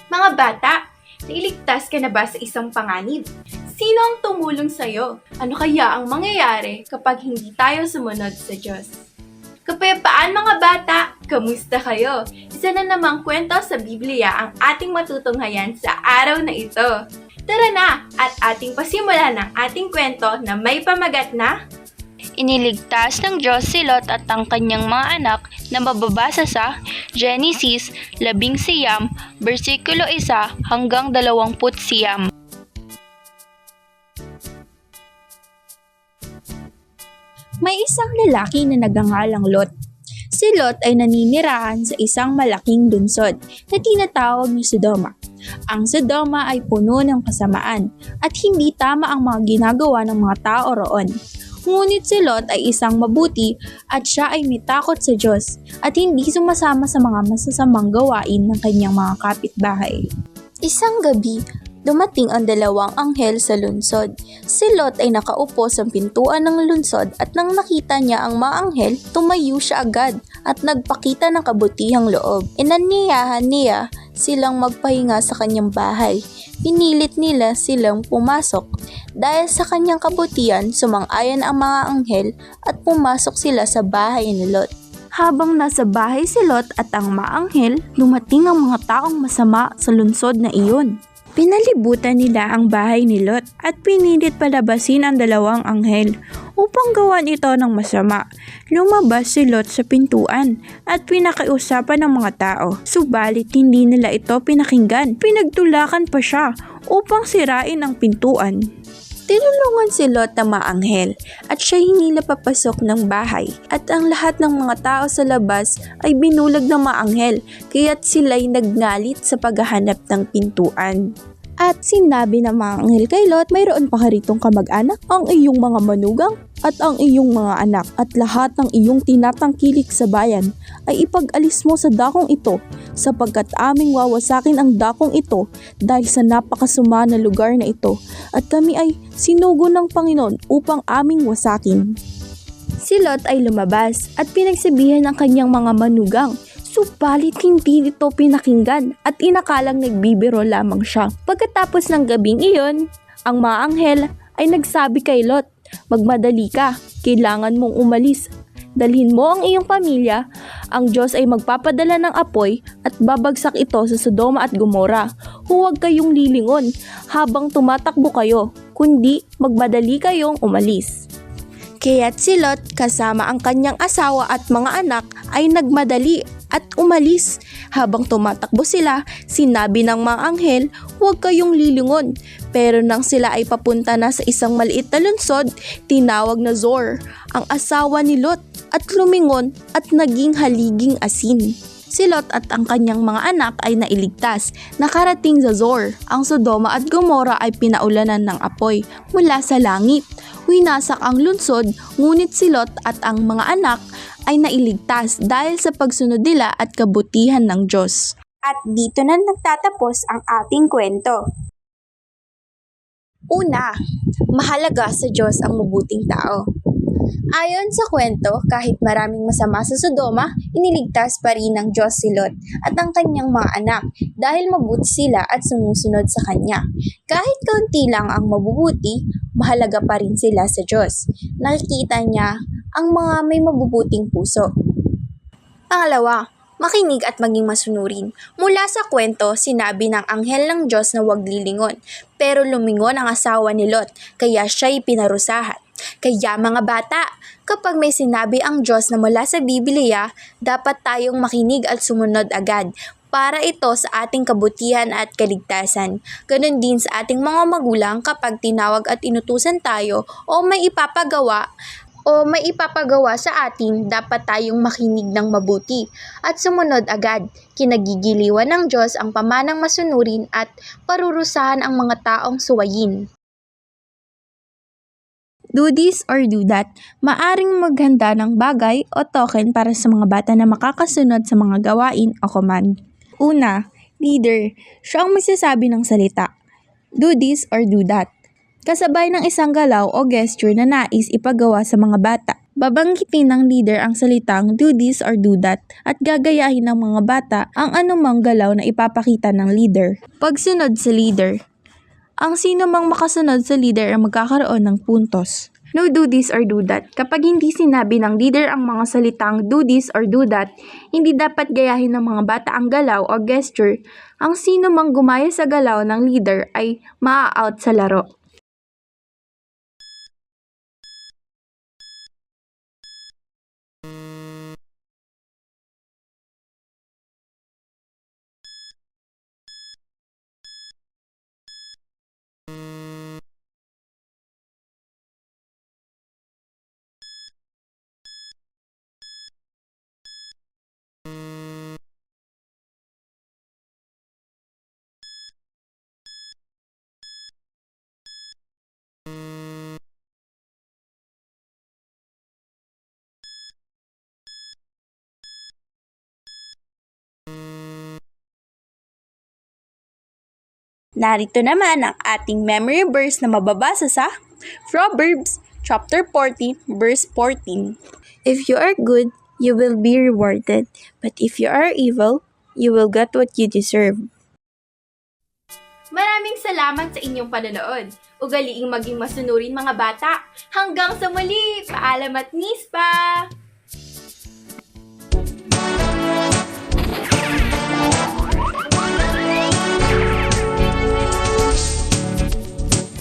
Mga bata, nailigtas ka na ba sa isang panganib? Sino ang tumulong sa'yo? Ano kaya ang mangyayari kapag hindi tayo sumunod sa Diyos? Kapayapaan mga bata! Kamusta kayo? Isa na namang kwento sa Biblia ang ating matutunghayan sa araw na ito. Tara na at ating pasimulan ang ating kwento na may pamagat na Iniligtas ng Diyos si Lot at ang kanyang mga anak na mababasa sa Genesis 11, versikulo 1 hanggang 20. May isang lalaki na nagngangalang Lot. Si Lot ay naninirahan sa isang malaking lungsod na tinatawag na Sodoma. Ang Sodoma ay puno ng kasamaan at hindi tama ang mga ginagawa ng mga tao roon. Ngunit si Lot ay isang mabuti at siya ay may takot sa Diyos at hindi sumasama sa mga masasamang gawain ng kanyang mga kapitbahay. Isang gabi, dumating ang dalawang anghel sa lungsod. Si Lot ay nakaupo sa pintuan ng lungsod at nang nakita niya ang mga anghel, tumayo siya agad at nagpakita ng kabutihang loob. Inanyayahan niya silang magpahinga sa kanyang bahay. Pinilit nila silang pumasok. Dahil sa kanyang kabutihan, sumang-ayon ang mga anghel at pumasok sila sa bahay ni Lot. Habang nasa bahay si Lot at ang mga anghel, dumating ang mga taong masama sa lungsod na iyon. Pinalibutan nila ang bahay ni Lot at pinilit palabasin ang dalawang anghel upang gawan ito ng masama. Lumabas si Lot sa pintuan at pinakiusapan ng mga tao. Subalit hindi nila ito pinakinggan. Pinagtulakan pa siya upang sirain ang pintuan. Tinulungan si Lot ng mga anghel at siya hindi napapasok ng bahay at ang lahat ng mga tao sa labas ay binulag ng mga anghel kaya't sila'y nagngalit sa paghahanap ng pintuan. At sinabi ng mga anghel kay Lot, mayroon pa ka ritong kamag-anak, ang iyong mga manugang at ang iyong mga anak at lahat ng iyong tinatangkilik sa bayan ay ipag-alis mo sa dakong ito sapagkat aming wawasakin ang dakong ito dahil sa napakasama na lugar na ito at kami ay sinugo ng Panginoon upang aming wasakin. Si Lot ay lumabas at pinagsabihan ng kanyang mga manugang. Subalit hindi ito pinakinggan at inakalang nagbibiro lamang siya. Pagkatapos ng gabing iyon, ang mga anghel ay nagsabi kay Lot, magmadali ka, kailangan mong umalis. Dalhin mo ang iyong pamilya, ang Diyos ay magpapadala ng apoy at babagsak ito sa Sodoma at Gomora. Huwag kayong lilingon habang tumatakbo kayo, kundi magmadali kayong umalis. Kaya't si Lot kasama ang kanyang asawa at mga anak ay nagmadali at umalis. Habang tumatakbo sila, sinabi ng mga anghel, huwag kayong lilingon. Pero nang sila ay papunta na sa isang maliit na lungsod, tinawag na Zor, ang asawa ni Lot, at lumingon at naging haliging asin. Si Lot at ang kanyang mga anak ay nailigtas. Nakarating sa Zor, ang Sodoma at Gomora ay pinaulanan ng apoy mula sa langit. Winasak ang lungsod, ngunit si Lot at ang mga anak ay nailigtas dahil sa pagsunod nila at kabutihan ng Diyos. At dito na nagtatapos ang ating kwento. Una, mahalaga sa Diyos ang mabuting tao. Ayon sa kwento, kahit maraming masama sa Sodoma, iniligtas pa rin ng Diyos si Lot at ang kanyang mga anak dahil mabuti sila at sumusunod sa Kanya. Kahit kaunti lang ang mabubuti, mahalaga pa rin sila sa Diyos. Nakikita niya ang mga may mabubuting puso. Pangalawa, makinig at maging masunurin. Mula sa kwento, sinabi ng anghel ng Diyos na huwag lilingon, pero lumingon ang asawa ni Lot, kaya siya'y pinarusahan. Kaya mga bata, kapag may sinabi ang Diyos na mula sa Biblia, dapat tayong makinig at sumunod agad para ito sa ating kabutihan at kaligtasan. Ganon din sa ating mga magulang kapag tinawag at inutusan tayo o may ipapagawa sa atin, dapat tayong makinig ng mabuti at sumunod agad. Kinagigiliwan ng Diyos ang pamanang masunurin at parurusahan ang mga taong suwayin. Do this or do that, maaring maghanda ng bagay o token para sa mga bata na makakasunod sa mga gawain o command. Una, leader, siya ang magsasabi ng salita. Do this or do that. Kasabay ng isang galaw o gesture na nais ipagawa sa mga bata. Babanggitin ng leader ang salitang do this or do that at gagayahin ng mga bata ang anumang galaw na ipapakita ng leader. Pagsunod sa leader. Ang sino mang makasunod sa leader ay magkakaroon ng puntos. No do this or do that. Kapag hindi sinabi ng leader ang mga salitang do this or do that, hindi dapat gayahin ng mga bata ang galaw o gesture. Ang sino mang gumaya sa galaw ng leader ay maa-out sa laro. Narito naman ang ating memory verse na mababasa sa Proverbs chapter 14, verse 14. If you are good, you will be rewarded. But if you are evil, you will get what you deserve. Maraming salamat sa inyong panonood. Ugaliing maging masunurin mga bata. Hanggang sa muli! Paalam at nispa!